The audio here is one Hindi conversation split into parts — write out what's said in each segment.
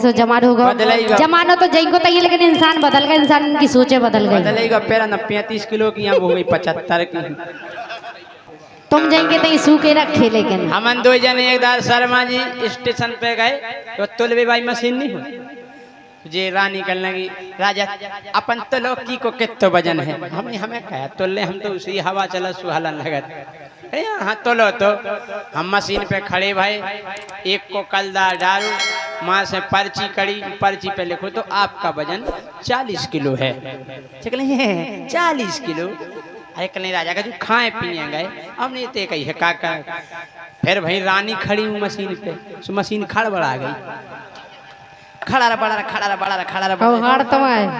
सो जमाना होगा जमाना तो जैको तय लेकिन इंसान बदल गया, इंसान की सोचे बदल गई। बदलेगा पेरा न 35 किलो की, यहाँ हो गई 75 की। तुम जाएंगे तो सू के रखे लेकिन हम दो जने एक दार शर्मा जी स्टेशन पे गए तो तुलबे भाई मशीन नहीं हो जे रानी कर लगी राजा अपन तो की को कितो वजन है, हमें कहा तोले हम तो उसी हवा चला सुहालन लगत हाँ तोलो तो हम मशीन पे खड़े भाई, एक को कलदार डालू माँ से पर्ची कड़ी, पर्ची पे लिखो तो आपका वजन 40 किलो है। 40 किलो अरे कल राजा का जो खाए पीने गए हमने ते कही है काका। फिर भाई रानी खड़ी हूँ मशीन पे, सो मशीन खड़बड़ा गई, खड़ा बड़ा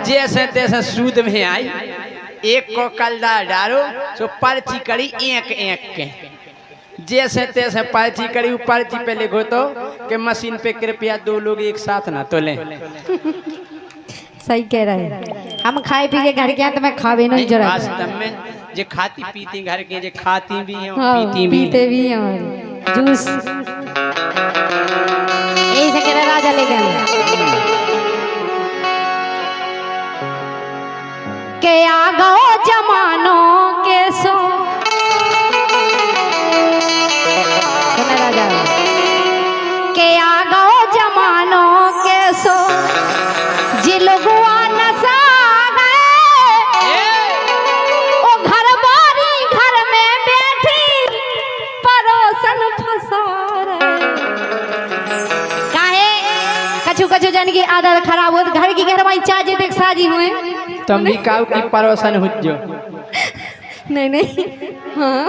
जैसे तैसे सूद में आई, एक को कलदार डालो सो पर्ची कड़ी एक एक के, जैसे तैसे पर्ची कड़ी पर्ची पे लिखो तो कि मशीन पे कृपया 2 लोग एक साथ ना तोलें। सही कह रहे हैं, हम खाए पी के घर के तो मैं खावे नहीं जरा वास्तव में जे खाती पीती घर के, जे खाती भी हैं हाँ, पीते भी हैं जूस यही से कह रहे राजा ले गए के आ गो जमानों के सो सुना राजा के आ गो जमानों के सो जिलगुआ नसा गए ओ घर बारी घर में बैठी परोसन फंसा रहे काहे कछु कछु जन की आदत खराब हो घर की घर में चाचे देख साजी हुए तुम भी काऊ की परोसन हो जो नहीं हाँ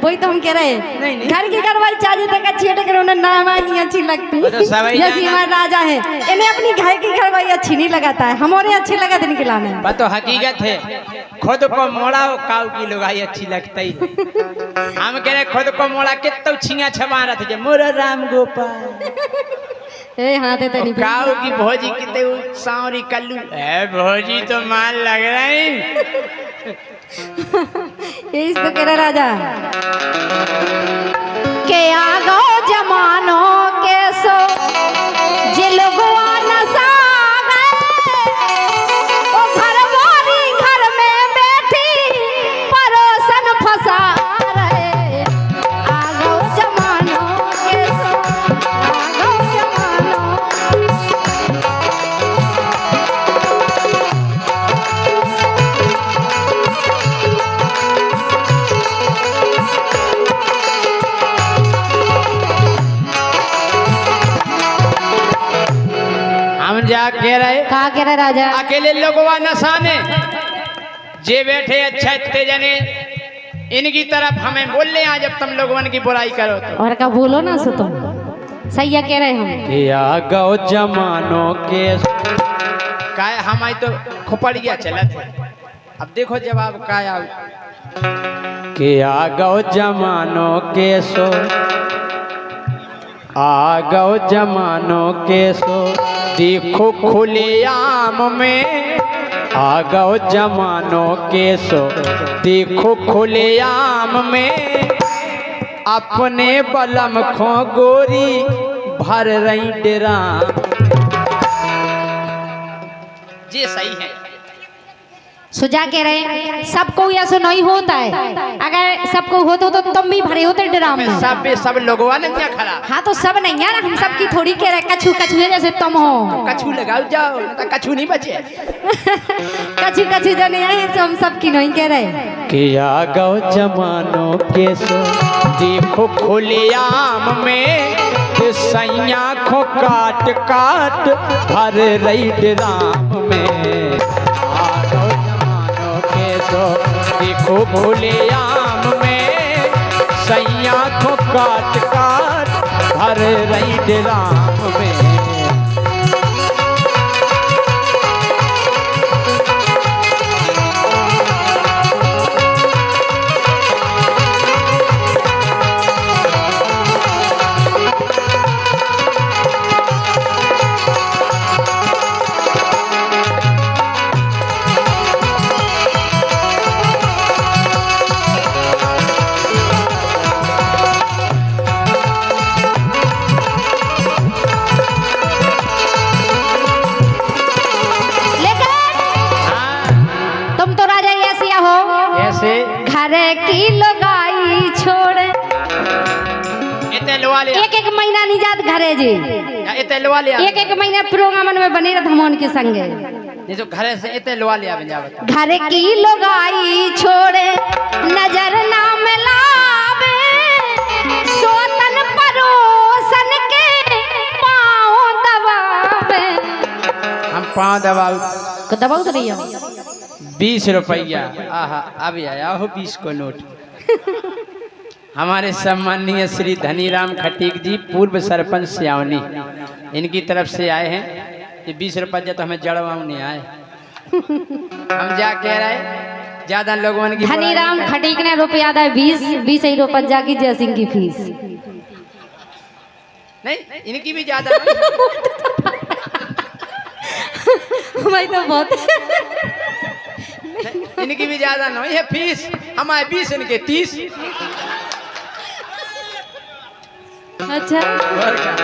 वही तो हम कह रहे हैं नहीं। घर की घर वाली चाची तक अच्छी है लेकिन उन्हें नामा नहीं अच्छी लगती, जैसे हमारे राजा है इन्हें अपनी घर की घर वाली अच्छी नहीं लगाता है, हमारे अच्छे लगा दिन खिलाने में तो हकीकत है खुद को मोड़ा हो काऊ की लुगाई अच्छी लगती है। हम कह रहे खुद को मोड़ा कितना छिया छमा रहा था मोरा राम गोपाल ए हाँ ते नहीं काऊ की भौजी कितने सांवरी कल्लू ए भौजी तो माल लग रही यही तो कह रहा राजा के आ गो जमानों के सो जिलगुआ नसा गए ओ घर बारी घर में बैठी परोसन फंसा रहे आ गो जमानों के सो आ गो जमानों जा कह रहे कहा कह रहे राजा अकेले लोगवा नसाने जे बैठे अच्छा इतने जने इनकी तरफ हमें बोल ले जब तुम लोगों की बुराई करो तो और का बोलो ना सो तुम सही है कह रहे हम या गौ जमानों के काय हम आई तो खोपड़ गया चला थे। अब देखो जवाब काय आओ के आ गौ जमानों के सो आ गौ जमानों के सो देखो खुले आम में आ गौ जमानों के सो देखो खुले आम में अपने बलम खो गोरी भर रही डेरा। ये सही है सुजा कह रहे सबको ऐसा नहीं होता है, अगर सबको होता तो तुम भी भरे होते ड्राम में सब लोगों ने क्या खरा हाँ तो सब नहीं है हम सब की थोड़ी कह रहे कछु कछु है जैसे तुम हो कछु लगाओ जाओ तो कछु नहीं बचे कछु कछु जो नहीं है हम सब की नहीं कह रहे कि आ गौ जमानों के सो देखो खुले आम में सैया खो काट काट भर रही ड्राम में देखो भोले आम में सैया को काट काट भर रही ड्राम में। घर की लोगाई छोड़े इते लवा ले एक महीना नहीं जात घरे जी इते लवा ले एक महीना प्रोग्राम में बने रहत हमन के संगे ये जो घरे से इते लवा ले आवे जावत घर की लोगाई छोड़े नजर ना मिलावे सोतन परोसन के पाँव दबावे हम पाँव दबाव को दबाऊ तो नहीं हो 20 रुपया आहा अभी आया हो 20 को नोट हमारे सम्माननीय श्री धनीराम खटीक जी पूर्व सरपंच सियावनी इनकी तरफ से आए हैं ये 20 रुपया तो हमें जड़वाऊ नहीं आए हम जा कह रहे ज्यादा लोगों की धनीराम खटीक ने रुपया दा 20 ही रुपया जाकी जय सिंह की फीस नहीं इनकी भी ज्यादा भाई तो बहुत इनकी भी ज्यादा नहीं है फीस हमारे 20 इनके 30 अच्छा और क्या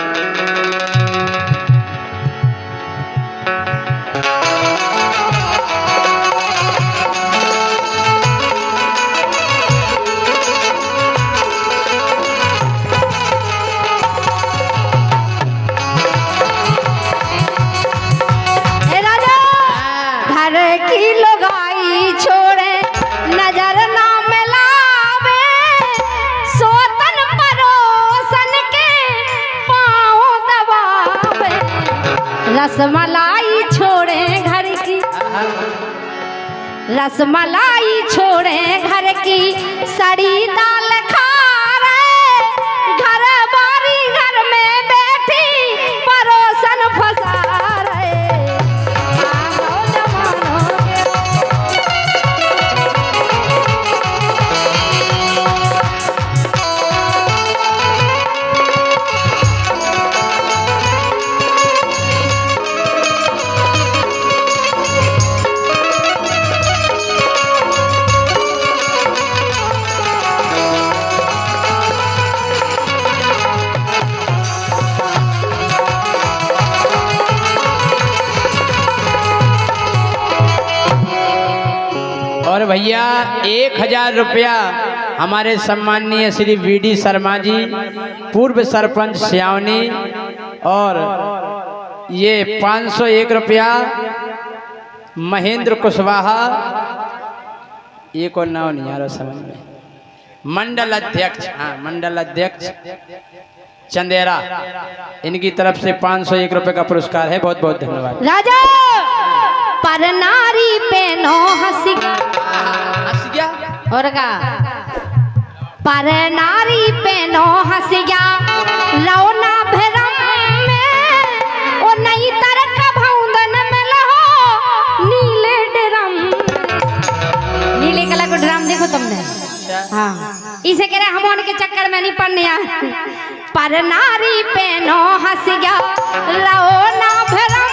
ए राजा घर की लोगाई छोड़े नजर ना मिलावे सोतन परोसन के पाँव दबावे रसमलाई छोड़े घर की रसमलाई छोड़े घर की सड़ी दाल खा रहे घर बारी घर में बैठी परोसन फंसा रहे आओ जवानों के और भैया 1000 रुपया हमारे सम्माननीय श्री वीडी शर्मा जी पूर्व सरपंच सियावनी और ये 501 रुपया महेंद्र कुशवाहा ये को नाम नहीं आ रहा समझ में मंडल अध्यक्ष हाँ मंडल अध्यक्ष चंदेरा इनकी तरफ से 501 रुपये का पुरस्कार है बहुत बहुत धन्यवाद राजा पर नारी पे नो हंसी हंस गया और का पर नारी पे नो हंसी गया लौना भरम में ओ नहीं तरक भौंदन में लहो नीले ड्रम नीले कलर को ड्रम देखो तुमने हाँ इसे कह रहे हम उनके चक्कर में नहीं पड़ने आए पर नारी पे नो हंस गया लौना भरम